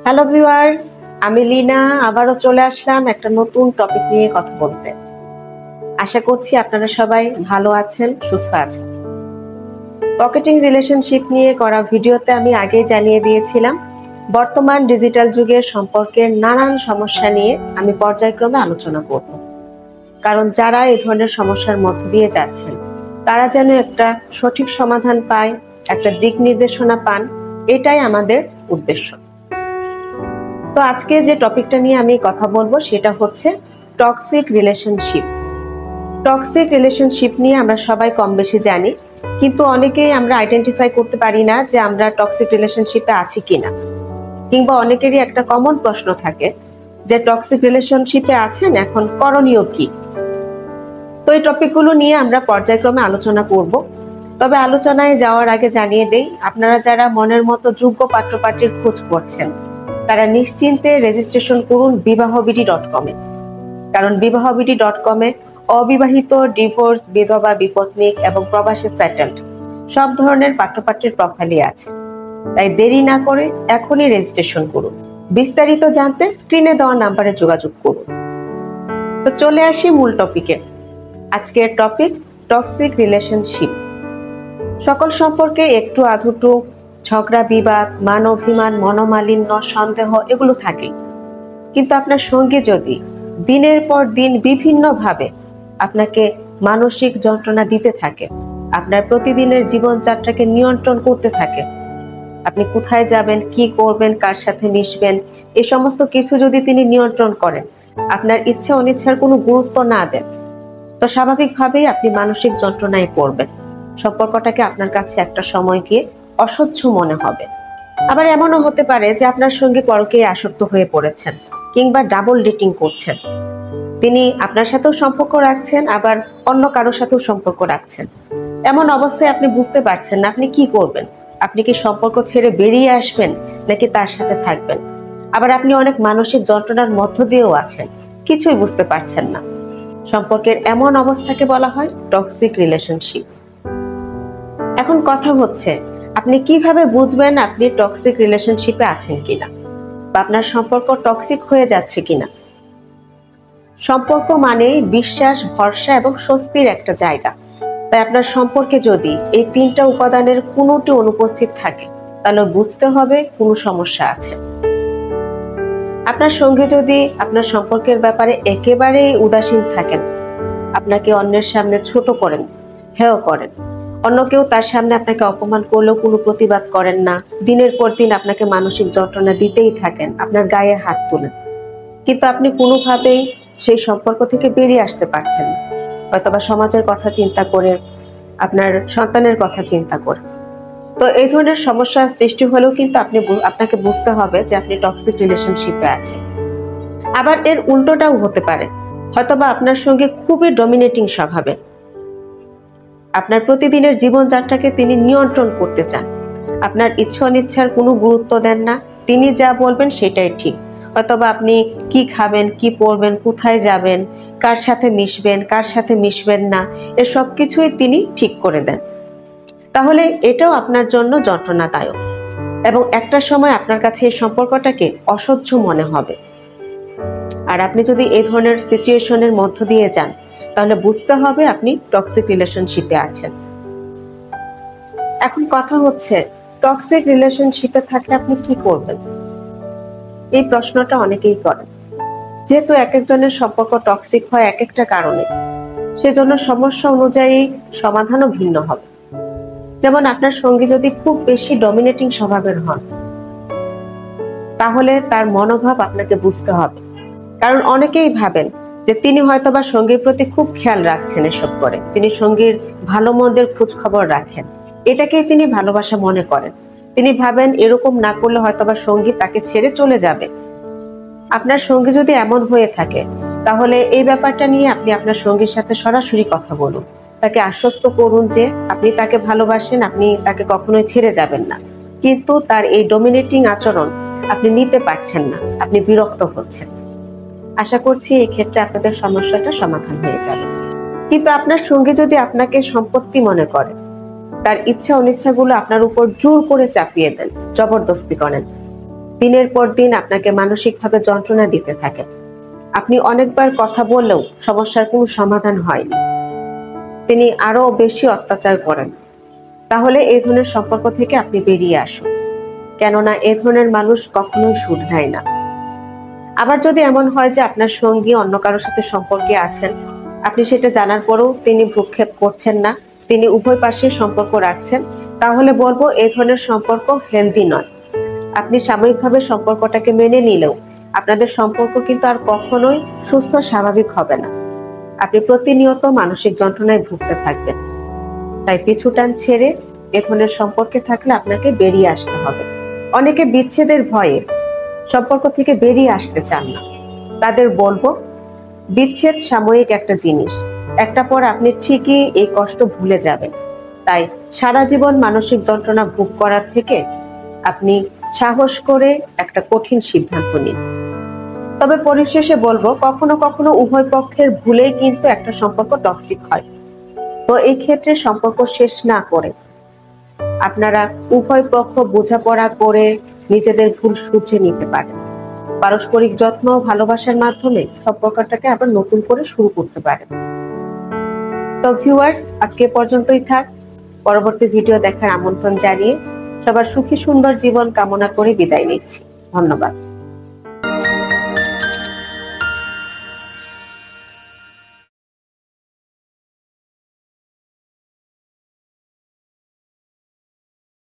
Hello viewers, আমি লীনা আবারও চলে আসলাম একটা নতুন টপিক নিয়ে কথা বলতে। আশা করছি আপনারা সবাই ভালো আছেন, সুস্থ আছেন। পকেটিং রিলেশনশিপ নিয়ে করা ভিডিওতে আমি আগেই জানিয়ে দিয়েছিলাম বর্তমান ডিজিটাল যুগের সম্পর্কের নানান সমস্যা নিয়ে আমি পর্যায়ক্রমে আলোচনা করব। কারণ যারা এই ধরনের সমস্যার মধ্য দিয়ে যাচ্ছেন তারা যেন একটা সঠিক সমাধান পায়, একটা দিক নির্দেশনা পান, এটাই আমাদের উদ্দেশ্য। তো আজকে যে টপিকটা নিয়ে আমি কথা বলবো সেটা হচ্ছে টক্সিক রিলেশনশিপ। টক্সিক রিলেশনশিপ নিয়ে আমরা সবাই কম বেশি জানি, কিন্তু অনেকেই আমরা আইডেন্টিফাই করতে পারি না যে আমরা টক্সিক রিলেশনশিপে আছি কিনা। কিংবা অনেকেরই একটা কমন প্রশ্ন থাকে যে টক্সিক রিলেশনশিপে আছেন, এখন করণীয় কি? তো এই টপিকগুলো নিয়ে আমরা পর্যায়ক্রমে আলোচনা করব। তবে আলোচনায় যাওয়ার আগে জানিয়ে দেই, আপনারা যারা মনের মতো যোগ্য পাত্রপাত্রীর খোঁজ করছেন তারা নিশ্চিন্তে রেজিস্ট্রেশন করুন বিবাহবিডি.com-এ। কারণ বিবাহবিডি.com-এ অবিবাহিত, ডিভোর্স, বিধবা, বিপত্নিক এবং প্রবাসী সেটেলড সব ধরনের পাত্রপাত্রীর প্রোফাইলই আছে। তাই দেরি না করে এখনই রেজিস্ট্রেশন করুন। বিস্তারিত জানতে স্ক্রিনে দেওয়া নাম্বারে যোগাযোগ করুন। তো চলে আসি মূল টপিকে। আজকের টপিক টক্সিক রিলেশনশিপ। সকল সম্পর্কে একটু আধটু ঝগড়া, বিবাদ, মান অভিমান, মনোমালিন্য, সন্দেহ এগুলো থাকে। কিন্তু আপনার সঙ্গী যদি দিনের পর দিন বিভিন্নভাবে আপনাকে মানসিক যন্ত্রণা দিতে থাকে, আপনার প্রতিদিনের জীবনযাত্রাকে নিয়ন্ত্রণ করতে থাকে, আপনি কোথায় যাবেন, কি করবেন, কার সাথে মিশবেন, এই সমস্ত কিছু যদি তিনি নিয়ন্ত্রণ করেন, আপনার ইচ্ছা অনিচ্ছার কোনো গুরুত্ব না দেন, তো স্বাভাবিকভাবেই আপনি মানসিক যন্ত্রণায় পড়বেন। সম্পর্কটাকে আপনার কাছে একটা সময় গিয়ে অসহ্য মনে হবে। আবার এমনও হতে পারে যে আপনার সঙ্গে পরকীয়ায় আসক্ত হয়ে পড়েছেন, কিংবা ডাবল ডেটিং করছেন। তিনি আপনার সাথেও সম্পর্ক রাখছেন, আবার অন্য কারোর সাথেও সম্পর্ক রাখছেন। এমন অবস্থায় আপনি বুঝতে পারছেন না আপনি কি করবেন। আপনি কি সম্পর্ক ছেড়ে বেরিয়ে আসবেন নাকি তার সাথে থাকবেন? আবার আপনি অনেক মানসিক যন্ত্রণার মধ্য দিয়েও আছেন, কিছুই বুঝতে পারছেন না। সম্পর্কের এমন অবস্থাকে বলা হয় টক্সিক রিলেশনশিপ। এখন কথা হচ্ছে, আপনি কিভাবে বুঝবেন আপনি টক্সিক রিলেশনশিপে আছেন কিনা, বা আপনার সম্পর্ক টক্সিক হয়ে যাচ্ছে কিনা? সম্পর্ক মানেই বিশ্বাস, ভরসা এবং স্বস্তির একটা জায়গা। তাই আপনার সম্পর্কে যদি এই তিনটা উপাদানের কোনোটি অনুপস্থিত থাকে তাহলে বুঝতে হবে কোনো সমস্যা আছে। আপনার সঙ্গে যদি আপনার সম্পর্কের ব্যাপারে একেবারেই উদাসীন থাকেন, আপনাকে অন্যের সামনে ছোট করেন, হেয় করেন, অন্য কেউ তার সামনে আপনাকে অপমান করলেও কোনো প্রতিবাদ করেন না, দিনের পর দিন আপনাকে মানসিক যন্ত্রণা দিতেই থাকেন, আপনার গায়ে হাত তোলেন, কিন্তু আপনি কোনোভাবেই সেই সম্পর্ক থেকে বেরিয়ে আসতে পারছেন না, হয়তোবা সমাজের কথা চিন্তা করে, আপনার সন্তানের কথা চিন্তা করে। তো এই ধরনের সমস্যা সৃষ্টি হলেও কিন্তু আপনাকে বুঝতে হবে যে আপনি টক্সিক রিলেশনশিপে আছেন। আবার এর উল্টোটাও হতে পারে, হয়তোবা আপনার সঙ্গে খুবই ডমিনেটিং স্বভাবের, আপনার প্রতিদিনের জীবনযাত্রাকে তিনি নিয়ন্ত্রণ করতে চান, আপনার ইচ্ছা অনিচ্ছার কোনো গুরুত্ব দেন না, তিনি যা বলবেন সেটাই ঠিক। হয়তোবা আপনি কি খাবেন, কি পরবেন, কোথায় যাবেন, কার সাথে মিশবেন, কার সাথে মিশবেন না, এর সব কিছুই তিনি ঠিক করে দেন। তাহলে এটাও আপনার জন্য যন্ত্রণাদায়ক এবং একটা সময় আপনার কাছে এই সম্পর্কটাকে অসহ্য মনে হবে। আর আপনি যদি এই ধরনের সিচুয়েশনের মধ্য দিয়ে যান তাহলে বুঝতে হবে আপনি টক্সিক রিলেশনশিপে আছেন। এখন কথা হচ্ছে, টক্সিক রিলেশনশিপে থাকলে আপনি কি করবেন? এই প্রশ্নটা অনেকেই করেন। যেহেতু এক একজনের সম্পর্ক টক্সিক হয় এক একটা কারণে, সেজন্য সমস্যা অনুযায়ী সমাধানও ভিন্ন হবে। যেমন আপনার সঙ্গী যদি খুব বেশি ডমিনেটিং স্বভাবের হন, তাহলে তার মনোভাব আপনাকে বুঝতে হবে। কারণ অনেকেই ভাবেন যে তিনি হয়তোবা সঙ্গীর প্রতি খুব খেয়াল রাখছেন, এসব করে তিনি সঙ্গীর ভালো মন্দের খোঁজ খবর রাখেন, এটাকেই তিনি ভালোবাসা মনে করেন। তিনি ভাবেন এরকম না করলে হয়তোবা সঙ্গী তাকে ছেড়ে চলে যাবে। আপনার সঙ্গী যদি এমন হয়ে থাকে তাহলে এই ব্যাপারটা নিয়ে আপনি আপনার সঙ্গীর সাথে সরাসরি কথা বলুন, তাকে আশ্বস্ত করুন যে আপনি তাকে ভালোবাসেন, আপনি তাকে কখনোই ছেড়ে যাবেন না, কিন্তু তার এই ডমিনেটিং আচরণ আপনি নিতে পারছেন না, আপনি বিরক্ত হচ্ছেন। আশা করছি এই ক্ষেত্রে আপনাদের সমস্যাটা সমাধান হয়ে যাবে। কিন্তু আপনার সঙ্গী যদি আপনাকে সম্পত্তি মনে করে, তার ইচ্ছা অনিচ্ছাগুলো আপনার উপর জোর করে চাপিয়ে দেন, জবরদস্তি করেন, দিনের পর দিন আপনাকে মানসিকভাবে যন্ত্রণা দিতে থাকে। আপনি অনেকবার কথা বললেও সমস্যার কোনো সমাধান হয়নি। তিনি আরো বেশি অত্যাচার করেন। তাহলে এই ধরনের সম্পর্ক থেকে আপনি বেরিয়ে আসুন, কেননা এ ধরনের মানুষ কখনোই শুধরায় না। আবার যদি এমন হয় যে আপনার সঙ্গী অন্য কারোর সাথে সম্পর্কে আছেন, আপনি সেটা জানার পরেও তিনি ভ্রুক্ষেপ করছেন না, তিনি উভয় পাশে সম্পর্ক রাখছেন, তাহলে বলবো এই ধরনের সম্পর্ক হেলদি নয়। আপনি সাময়িকভাবে সম্পর্কটাকে মেনে নিলেও আপনাদের সম্পর্ক কিন্তু আর কখনোই সুস্থ স্বাভাবিক হবে না। আপনি প্রতিনিয়ত মানসিক যন্ত্রণায় ভুগতে থাকবেন। তাই পিছুটান ছেড়ে এ ধরনের সম্পর্কে থাকলে আপনাকে বেরিয়ে আসতে হবে। অনেকে বিচ্ছেদের ভয়ে সম্পর্ক থেকে বেরিয়ে আসতে চান না। তাদের বলবো, বিচ্ছেদ সাময়িক একটা জিনিস, একটা পর আপনি ঠিকই এই কষ্ট ভুলে যাবেন। তাই সারা জীবন মানসিক যন্ত্রণা ভোগ করার থেকে আপনি সাহস করে একটা কঠিন সিদ্ধান্ত নিন। তবে পরিশেষে বলবো, কখনো কখনো উভয় পক্ষের ভুলেই কিন্তু একটা সম্পর্ক টক্সিক হয়। তো এই ক্ষেত্রে সম্পর্ক শেষ না করে আপনারা উভয় পক্ষ বোঝাপড়া করে নিজেদের ভুল শুধরে নিতে পারেন। পারস্পরিক যত্ন ও ভালোবাসার মাধ্যমে সম্পর্কটাকে আবার নতুন করে শুরু করতে পারেন। তো ভিউয়ার্স, আজকে পর্যন্তই থাক। পরবর্তী ভিডিও দেখার আমন্ত্রণ জানিয়ে সবার সুখী সুন্দর জীবন কামনা করে বিদায় নিচ্ছি। ধন্যবাদ।